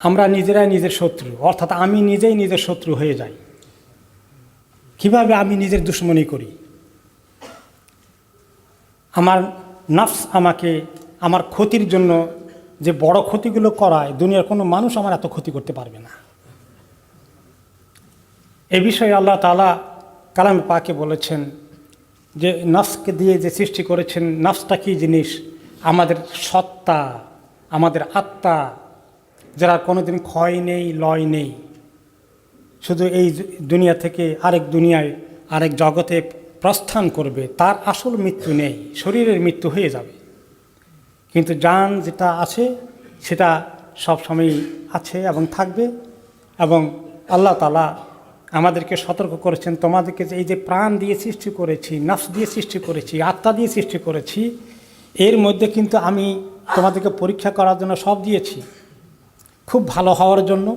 আমরা নিজেরাই নিজের শত্রু, অর্থাৎ আমি নিজেই নিজের শত্রু হয়ে যাই। কিভাবে আমি নিজের দুশ্মনী করি? আমার নফস আমাকে আমার ক্ষতির জন্য যে বড় ক্ষতিগুলো করায়, দুনিয়ার কোনো মানুষ আমার এত ক্ষতি করতে পারবে না। এ বিষয়ে আল্লাহ তাআলা কালামে পাকে বলেছেন যে নফসকে দিয়ে যে সৃষ্টি করেছেন, নফসটা কী জিনিস? আমাদের সত্তা, আমাদের আত্মা, যারা কোনোদিন ক্ষয় নেই, লয় নেই, শুধু এই দুনিয়া থেকে আরেক দুনিয়ায়, আরেক জগতে প্রস্থান করবে, তার আসল মৃত্যু নেই, শরীরের মৃত্যু হয়ে যাবে। কিন্তু জান যেটা আছে সেটা সবসময়ই আছে এবং থাকবে। এবং আল্লাহ তাআলা আমাদেরকে সতর্ক করেছেন, তোমাদেরকে যে এই যে প্রাণ দিয়ে সৃষ্টি করেছি, নফস দিয়ে সৃষ্টি করেছি, আত্মা দিয়ে সৃষ্টি করেছি, এর মধ্যে কিন্তু আমি তোমাদেরকে পরীক্ষা করার জন্য সব দিয়েছি। খুব ভালো হওয়ার জন্য,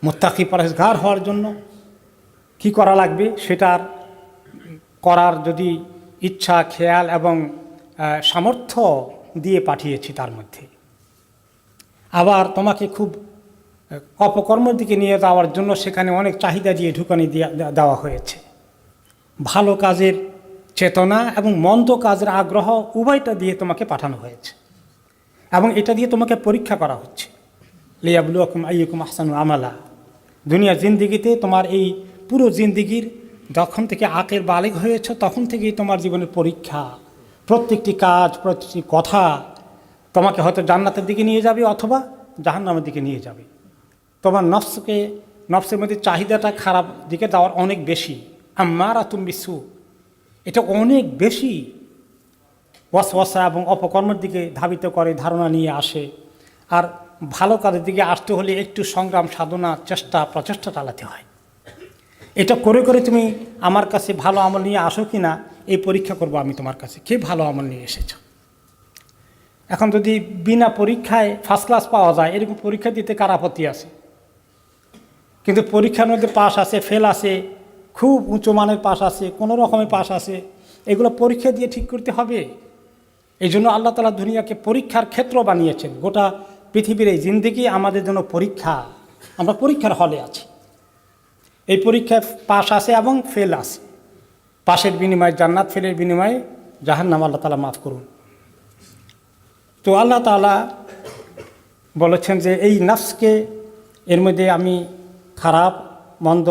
মুত্তাকি পরহেজগার হওয়ার জন্য কি করা লাগবে সেটার করার যদি ইচ্ছা, খেয়াল এবং সামর্থ্য দিয়ে পাঠিয়েছি তার মধ্যে। আবার তোমাকে খুব অপকর্মের দিকে নিয়ে যাওয়ার জন্য সেখানে অনেক চাহিদা দিয়ে ঢুকানি দেওয়া হয়েছে। ভালো কাজের চেতনা এবং মন্দ কাজের আগ্রহ উভয়টা দিয়ে তোমাকে পাঠানো হয়েছে, এবং এটা দিয়ে তোমাকে পরীক্ষা করা হচ্ছে। লিয়াবলুয়াকুম আইয়ুকুম আহসানু আমালা। দুনিয়ার জিন্দিগিতে তোমার এই পুরো জিন্দিগির যখন থেকে আকের বালেগ হয়েছে তখন থেকেই তোমার জীবনের পরীক্ষা। প্রত্যেকটি কাজ, প্রত্যেকটি কথা তোমাকে হয়তো জান্নাতের দিকে নিয়ে যাবে অথবা জাহান্নামের দিকে নিয়ে যাবে। তোমার নফসের মধ্যে চাহিদাটা খারাপ দিকে যাওয়ার অনেক বেশি। আম্মারাতুম বিসু, এটা অনেক বেশি ওয়াসওয়াসা এবং অপকর্মের দিকে ধাবিত করে, ধারণা নিয়ে আসে। আর ভালো কাজের দিকে আসতে হলে একটু সংগ্রাম, সাধনা, প্রচেষ্টা চালাতে হয়। এটা করে করে তুমি আমার কাছে ভালো আমল নিয়ে আসো কি না এই পরীক্ষা করব আমি তোমার কাছে, কে ভালো আমল নিয়ে এসেছ। এখন যদি বিনা পরীক্ষায় ফার্স্ট ক্লাস পাওয়া যায়, এরকম পরীক্ষা দিতে কার আপত্তি আছে? কিন্তু পরীক্ষার মধ্যে পাস আছে, ফেল আছে, খুব উঁচু মানের পাস আছে, কোনো রকমের পাস আছে, এগুলো পরীক্ষা দিয়ে ঠিক করতে হবে। এই জন্য আল্লাহ তাআলা দুনিয়াকে পরীক্ষার ক্ষেত্র বানিয়েছেন। গোটা পৃথিবীর এই জিন্দেগি আমাদের জন্য পরীক্ষা। আমরা পরীক্ষার হলে আছি। এই পরীক্ষায় পাস আছে এবং ফেল আছে। পাশের বিনিময়ে জান্নাত, ফেলের বিনিময়ে জাহান্নাম। আল্লাহ তাআলা মাফ করুন। তো আল্লাহ তাআলা বলেছেন যে এই নফসকে, এর মধ্যে আমি খারাপ মন্দ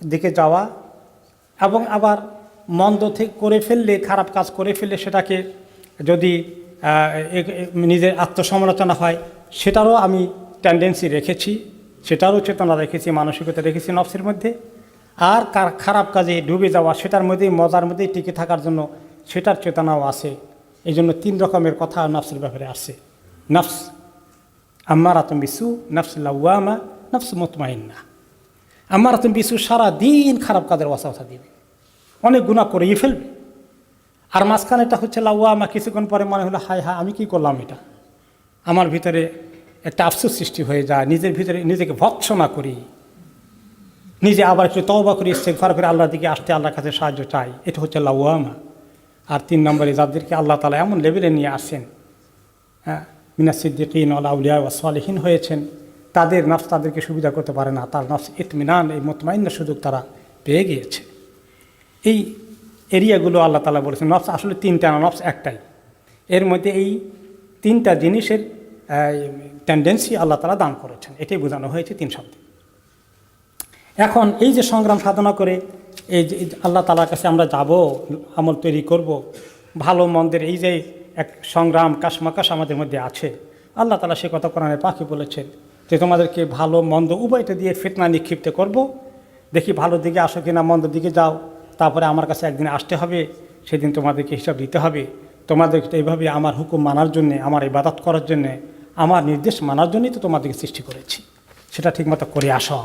দিকে যাওয়া এবং আবার মন্দ থেকে করে ফেললে, খারাপ কাজ করে ফেললে সেটাকে যদি নিজের আত্মসমালোচনা হয় সেটারও আমি টেন্ডেন্সি রেখেছি, সেটারও চেতনা রেখেছি, মানসিকতা রেখেছি নফসের মধ্যে। আর খারাপ কাজে ডুবে যাওয়া, সেটার মধ্যেই মজার মধ্যেই টিকে থাকার জন্য সেটার চেতনাও আছে। এই জন্য 3 রকমের কথা নফসের ব্যাপারে আসছে। নফস আম্মারাতুম বিসু, নফস লাওয়ামা, নফস মুতমাইন্না। আম্মারাতুম বিসু সারা দিন খারাপ কাজের ওয়াসওয়াসা দিবে, অনেক গুনাহ করেই ফেলবে। আর মাঝখানেটা হচ্ছে লাওয়ামা, কিছুক্ষণ পরে মনে হলো হায় হায় আমি কি করলাম, এটা আমার ভিতরে একটা আফসোস সৃষ্টি হয়ে যায়, নিজের ভিতরে নিজেকে ভৎসনা করি, নিজে আবার একটু তওবা করি, ইস্তেগফার করে আল্লাহর দিকে আসতে, আল্লাহর কাছে সাহায্য চাই। এটা হচ্ছে লাওয়ামা। আর 3 নম্বরে যাদেরকে আল্লাহ তাআলা এমন লেভেলে নিয়ে আসেন, মিনাস সিদ্দিকিন ওয়াল আউলিয়া ওয়াস সালিহিন হয়েছেন, তাদের নফস তাদেরকে সুবিধা করতে পারে না। তার নফস ইতমিনান, এই মুতমাইন্না সুযোগ তারা পেয়ে গিয়েছে। এই এরিয়াগুলো আল্লাহ তাআলা বলেছেন। নফস আসলে 3টা না, নফস একটাই। এর মধ্যে এই 3টা জিনিসের টেন্ডেন্সি আল্লাহ তাআলা দান করেছেন, এটাই বোঝানো হয়েছে 3 শব্দে। এখন এই যে সংগ্রাম সাধনা করে এই যে আল্লাহ তাআলার কাছে আমরা যাব, আমল তৈরি করব, ভালো মন্দের এই যে এক সংগ্রাম কাশমাকাশ আমাদের মধ্যে আছে, আল্লাহ তাআলা সে কথা কোরআনে পাকে বলেছেন যে তোমাদেরকে ভালো মন্দ উভয়টা দিয়ে ফিতনা নিক্ষিপ্ত করব, দেখি ভালো দিকে আসো কিনা, মন্দ দিকে যাও, তারপরে আমার কাছে একদিন আসতে হবে, সেদিন তোমাদেরকে হিসাব দিতে হবে। তোমাদেরকে এইভাবে আমার হুকুম মানার জন্যে, আমার ইবাদত করার জন্যে, আমার নির্দেশ মানার জন্যই তো তোমাদেরকে সৃষ্টি করেছি, সেটা ঠিকমতো করে আসো।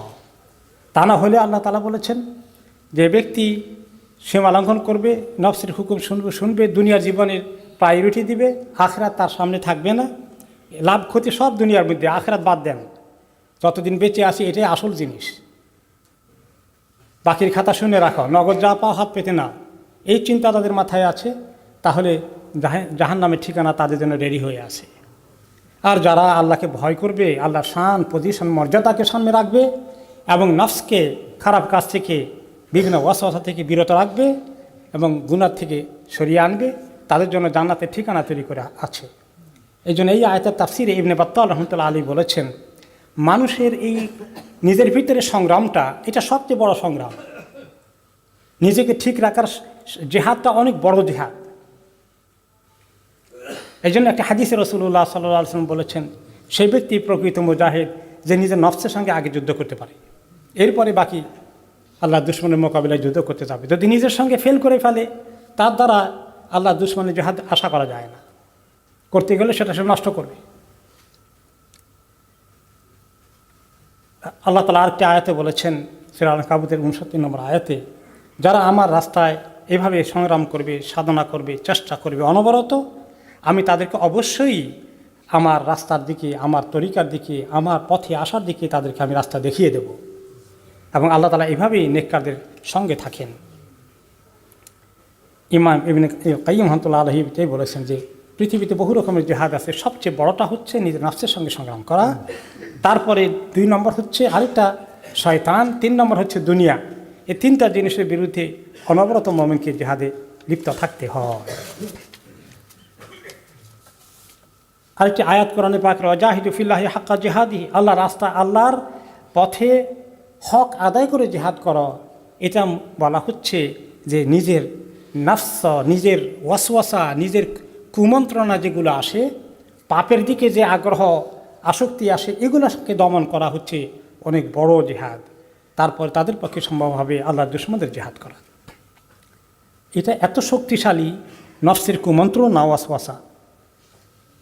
তা না হলে আল্লাহ তাআলা বলেছেন যে ব্যক্তি সীমা লঙ্ঘন করবে, নফসের হুকুম শুনবে, দুনিয়ার জীবনের প্রায়োরিটি দিবে, আখিরাত তার সামনে থাকবে না। লাভ ক্ষতি সব দুনিয়ার মধ্যে, আখিরাত বাদ দেন। যতদিন বেঁচে আসি এটাই আসল জিনিস। বাকির খাতা শুনে রাখো, নগদ যা পাও হাত পেতে না, এই চিন্তা তাদের মাথায় আছে, তাহলে জাহান্নামের ঠিকানা তাদের জন্য রেডি হয়ে আছে। আর যারা আল্লাহকে ভয় করবে, আল্লাহর শান পজিশন মর্যাদাকে সামনে রাখবে এবং নফসকে খারাপ কাজ থেকে বিভিন্ন ওয়াসওয়াসা থেকে বিরত রাখবে এবং গুনাহ থেকে সরিয়ে আনবে, তাদের জন্য জান্নাতের ঠিকানা তৈরি করে আছে। এই জন্য এই আয়াতের তাফসিরে ইবনে বাত্তাল রহমতুল্লাহ আলী বলেছেন, মানুষের এই নিজের ভিতরে সংগ্রামটা এটা সবচেয়ে বড় সংগ্রাম। নিজেকে ঠিক রাখার জেহাদটা অনেক বড় জেহাদ। এই জন্য একটা হাদিসে রাসূলুল্লাহ সাল্লাল্লাহু আলাইহি ওয়াসাল্লাম বলেছেন, সেই ব্যক্তি প্রকৃত মুজাহিদ যে নিজের নফসের সঙ্গে আগে যুদ্ধ করতে পারে, এরপরে বাকি আল্লাহ দুশমনের মোকাবিলায় যুদ্ধ করতে যাবে। যদি নিজের সঙ্গে ফেল করে ফেলে, তার দ্বারা আল্লাহ দুশমনের জেহাদ আশা করা যায় না। করতে গেলে সেটা সে নষ্ট করবে। আল্লাহ তাআলা আরেকটি আয়াতে বলেছেন, সূরা আল-কাবুতের ৬৯ নম্বর আয়াতে, যারা আমার রাস্তায় এভাবে সংগ্রাম করবে, সাধনা করবে, চেষ্টা করবে অনবরত, আমি তাদেরকে অবশ্যই আমার রাস্তার দিকে, আমার তরিকার দিকে, আমার পথে আসার দিকে তাদেরকে আমি রাস্তা দেখিয়ে দেব। এবং আল্লাহ তাআলা এভাবেই নেককারদের সঙ্গে থাকেন। ইমাম ইবনে কাইয়িম রাহমাতুল্লাহি আলাইহি বলেছেন যে পৃথিবীতে বহু রকমের জিহাদ আছে, সবচেয়ে বড়টা হচ্ছে নিজের নফসের সঙ্গে সংগ্রাম করা, তারপরে ২ নম্বর হচ্ছে আরেকটা শয়তান, ৩ নম্বর হচ্ছে দুনিয়া। এই ৩টা জিনিসের বিরুদ্ধে অনবরত মুমিনকে জিহাদে লিপ্ত থাকতে হয়। আরেকটি আয়াত কোরআনে পাক, ওয়াজাহিদু ফিল্লাহি হাক্কা জিহাদি, আল্লাহ রাস্তা, আল্লাহর পথে হক আদায় করে জিহাদ করো। এটা বলা হচ্ছে যে নিজের নফস, নিজের ওয়াসওয়াসা, নিজের কুমন্ত্রণা যেগুলো আসে, পাপের দিকে যে আগ্রহ আসক্তি আসে, এগুলোকে দমন করা হচ্ছে অনেক বড় জিহাদ। তারপর তাদের পক্ষে সম্ভব হবে আল্লাহর দুশমনদের জিহাদ করা। এটা এত শক্তিশালী নফসের কুমন্ত্রণা, ওয়াসওয়াসা।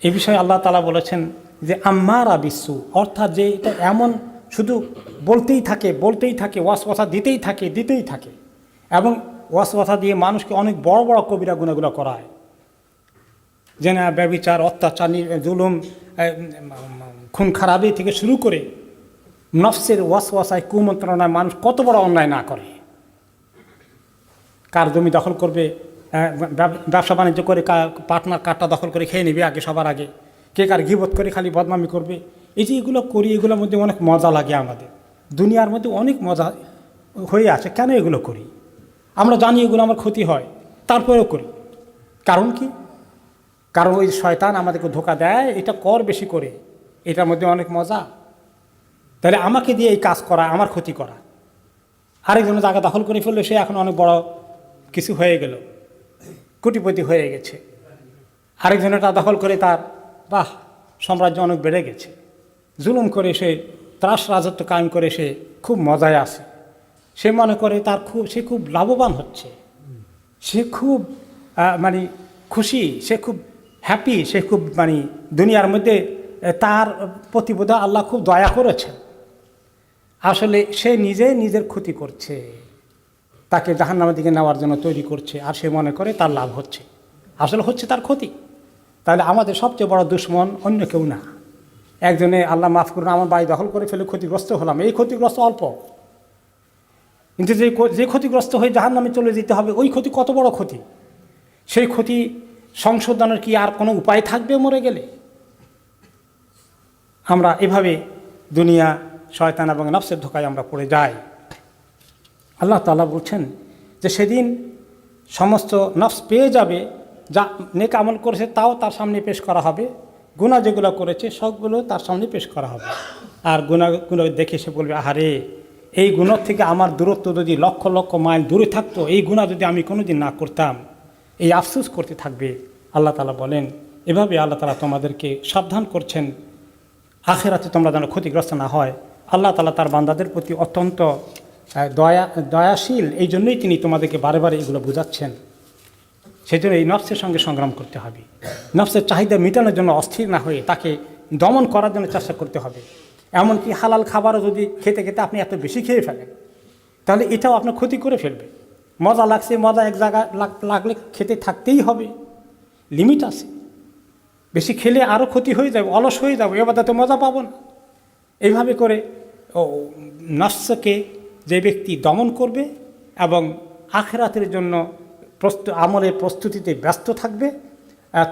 এ বিষয়ে আল্লাহ তাআলা বলেছেন যে আম্মারা বিসু, অর্থাৎ যে এটা এমন শুধু বলতেই থাকে, ওয়াসওয়াসা দিতেই থাকে এবং ওয়াসওয়াসা দিয়ে মানুষকে অনেক বড় বড় কবিরা গুনাহগুলো করায়। জেনা, ব্যভিচার, অত্যাচার, জুলুম, খুন খারাপি থেকে শুরু করে নফসের ওয়াসওয়াসায়, কুমন্ত্রণায় মানুষ কত বড় অন্যায় না করে। কার জমি দখল করবে, ব্যবসা বাণিজ্য করে পার্টনার কারটা দখল করে খেয়ে নেবে আগে, সবার আগে। কে কার গীবত করে খালি বদনামি করবে। এই যে এগুলো করি, এগুলোর মধ্যে অনেক মজা লাগে আমাদের। দুনিয়ার মধ্যে অনেক মজা হয়ে আছে। কেন এগুলো করি? আমরা জানি এগুলো আমার ক্ষতি হয়, তারপরেও করি। কারণ কি? কারণ ওই শয়তান আমাদেরকে ধোঁকা দেয়, এটা কর বেশি করে, এটার মধ্যে অনেক মজা। তাহলে আমাকে দিয়ে এই কাজ করা, আমার ক্ষতি করা। আরেকজনের জায়গা দখল করে ফেললে সে এখন অনেক বড় কিছু হয়ে গেল, কোটিপতি হয়ে গেছে। আরেকজনেরটা দখল করে তার সাম্রাজ্য অনেক বেড়ে গেছে। জুলুম করে সে ত্রাস রাজত্ব কায়েম করে সে খুব মজায় আছে। সে মনে করে সে খুব লাভবান হচ্ছে, সে খুব খুশি, সে খুব হ্যাপি, সে খুব দুনিয়ার মধ্যে তার প্রতি বোধহয় আল্লাহ খুব দয়া করেছেন। আসলে সে নিজের ক্ষতি করছে, তাকে জাহান্নামের দিকে নেওয়ার জন্য তৈরি করছে, আর সে মনে করে তার লাভ হচ্ছে, আসলে হচ্ছে তার ক্ষতি। তাহলে আমাদের সবচেয়ে বড় দুশমন অন্য কেউ না। একজনে আল্লাহ মাফ করুন আমার বাড়ি দখল করে ফেলে ক্ষতিগ্রস্ত হলাম, এই ক্ষতিগ্রস্ত অল্প, কিন্তু যে ক্ষতিগ্রস্ত হয়ে জাহান্নামে চলে যেতে হবে, ওই ক্ষতি কত বড় ক্ষতি। সেই ক্ষতি সংশোধনের কি আর কোনো উপায় থাকবে মরে গেলে? আমরা এভাবে দুনিয়া, শয়তান এবং নফসের ধোকায় আমরা পড়ে যাই। আল্লাহ তাআলা বলছেন যে সেদিন সমস্ত নফস পেয়ে যাবে, যা নেক আমল করেছে তাও তার সামনে পেশ করা হবে, গুনাহ যেগুলো করেছে সবগুলো তার সামনে পেশ করা হবে। আর গুনাহগুলো দেখে সে বলবে, আহারে, এই গুনাহ থেকে আমার দূরত্ব যদি লক্ষ লক্ষ মাইল দূরে থাকতো, এই গুনাহ যদি আমি কোনোদিন না করতাম, এই আফসোস করতে থাকবে। আল্লাহ তাআলা বলেন, এভাবে আল্লাহ তাআলা তোমাদেরকে সাবধান করছেন আখিরাতে তোমরা যেন ক্ষতিগ্রস্ত না হয়। আল্লাহ তাআলা তার বান্দাদের প্রতি অত্যন্ত দয়াশীল, এই জন্যই তিনি তোমাদেরকে বারে বারে এগুলো বোঝাচ্ছেন। সেই জন্য এই নফসের সঙ্গে সংগ্রাম করতে হবে। নফসের চাহিদা মেটানোর জন্য অস্থির না হয়ে তাকে দমন করার জন্য চেষ্টা করতে হবে। এমনকি হালাল খাবারও যদি খেতে খেতে আপনি এত বেশি খেয়ে ফেলেন, তাহলে এটাও আপনার ক্ষতি করে ফেলবে। মজা লাগছে, মজা এক জায়গায় লাগলে খেতে থাকতেই হবে, লিমিট আছে। বেশি খেলে আরও ক্ষতি হয়ে যাবে, অলস হয়ে যাবে, এবার তো মজা পাবো না। এইভাবে করে নফসকে যে ব্যক্তি দমন করবে এবং আখিরাতের জন্য আমলের প্রস্তুতিতে ব্যস্ত থাকবে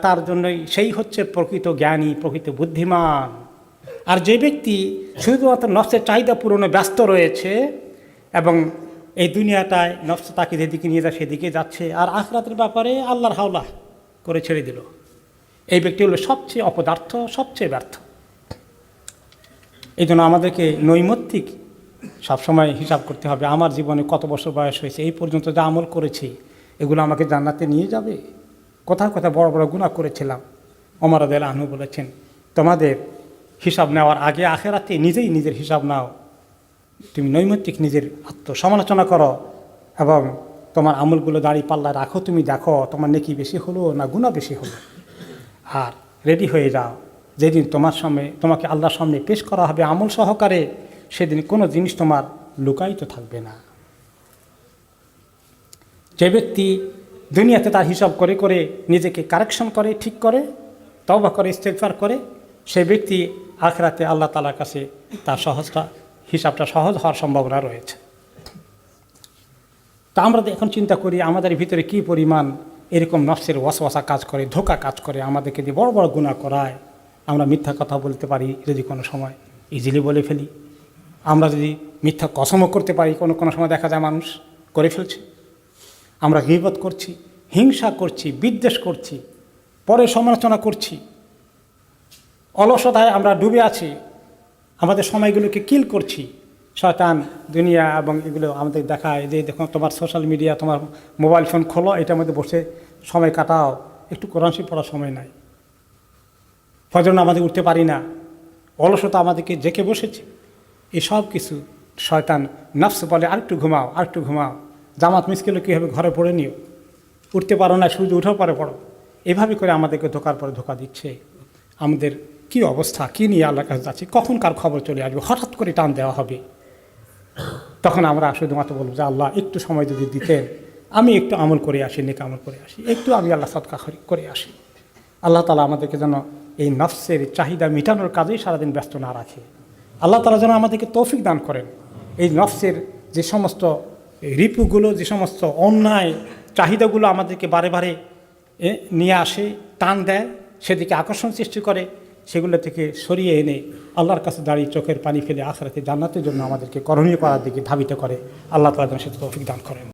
তার জন্যই সেই হচ্ছে প্রকৃত জ্ঞানী, প্রকৃত বুদ্ধিমান। আর যে ব্যক্তি শুধুমাত্র নফসের চাহিদা পূরণে ব্যস্ত রয়েছে এবং এই দুনিয়াটায় নফস তাকে যেদিকে নিয়ে যায় সেদিকে যাচ্ছে, আর আখিরাতের ব্যাপারে আল্লাহর হাওলা করে ছেড়ে দিল, এই ব্যক্তি হলো সবচেয়ে অপদার্থ, সবচেয়ে ব্যর্থ। এই জন্য আমাদেরকে নৈমিত্তিক সবসময় হিসাব করতে হবে, আমার জীবনে কত বছর বয়স হয়েছে, এই পর্যন্ত যা আমল করেছি এগুলো আমাকে জান্নাতে নিয়ে যাবে। কোথাও কোথাও বড় বড় গুনাহ করেছিলাম। ওমর রাদিয়াল্লাহু আনহু বলেছেন, তোমাদের হিসাব নেওয়ার আগে আখিরাতে নিজেই নিজের হিসাব নাও, তুমি নৈমিত্তিক নিজের আত্মসমালোচনা করো এবং তোমার আমলগুলো দাঁড়িয়ে পাল্লা রাখো, তুমি দেখো তোমার নেকি বেশি হলো না গুনাহ বেশি হলো। আর রেডি হয়ে যাও, যেদিন তোমাকে আল্লাহর সামনে পেশ করা হবে আমল সহকারে, সেদিন কোনো জিনিস তোমার লুকায়িত থাকবে না। যে ব্যক্তি দুনিয়াতে তার হিসাব করে করে নিজেকে কারেকশন করে, ঠিক করে, তওবা করে, ইস্তেগফার করে, সে ব্যক্তি আখিরাতে আল্লাহ তাআলার কাছে তার হিসাবটা সহজ হওয়ার সম্ভাবনা রয়েছে। তা আমরা এখন চিন্তা করি আমাদের ভিতরে কি পরিমাণ এরকম নফসের ওয়াসওয়াসা কাজ করে, ধোঁকা কাজ করে, আমাদেরকে দিয়ে বড় বড় গুনাহ করায়। আমরা মিথ্যা কথা বলতে পারি যদি কোনো সময়, ইজিলি বলে ফেলি। আমরা যদি মিথ্যা কসমও করতে পারি, কোনো কোনো সময় দেখা যায় মানুষ করে ফেলছে। আমরা গীবত করছি, হিংসা করছি, বিদ্বেষ করছি, পরে সমালোচনা করছি, অলসতায় আমরা ডুবে আছি, আমাদের সময়গুলোকে কিল করছি। শয়তান দুনিয়া এবং এগুলো আমাদের দেখায় যে দেখো তোমার সোশ্যাল মিডিয়া, তোমার মোবাইল ফোন খোলো, এটার মধ্যে বসে সময় কাটাও, একটু কোরআন শরীফ পড়ার সময় নাই, ফজর নামাজে উঠতে পারি না, অলসতা আমাদেরকে জেঁকে বসেছে। এই সব কিছু শয়তান নফস বলে আরেকটু ঘুমাও, আরেকটু ঘুমাও, জামাত মিস করলে কী হবে, ঘরে পড়ে নিও, উঠতে পারো না, সূর্য উঠার পরে পড়ো। এভাবে করে আমাদেরকে ধোকার পরে ধোকা দিচ্ছে। আমাদের কি অবস্থা, কি নিয়ে আল্লাহর কাছে যাচ্ছি, কখন কার খবর চলে আসবে, হঠাৎ করে টান দেওয়া হবে। তখন আমরা শুধুমাত্র বলবো যে আল্লাহ একটু সময় যদি দিতেন, আমি একটু আমল করে আসি, নেক আমল করে আসি, একটু আমি আল্লাহ সদকা করে আসি। আল্লাহ তাআলা আমাদেরকে যেন এই নফসের চাহিদা মেটানোর কাজেই সারাদিন ব্যস্ত না রাখে। আল্লাহ তাআলা যেন আমাদেরকে তৌফিক দান করেন, এই নফসের যে সমস্ত রিপুগুলো, যে সমস্ত অন্যায় চাহিদাগুলো আমাদেরকে বারে বারে নিয়ে আসে, টান দেয়, সেদিকে আকর্ষণ সৃষ্টি করে, সেগুলো থেকে সরিয়ে এনে আল্লাহর কাছে দাঁড়িয়ে চোখের পানি ফেলে আখিরাতে জান্নাতের জন্য আমাদেরকে করণীয় করার দিকে ধাবিত করে। আল্লাহ তাআলা যেন সে তৌফিক দান করেন।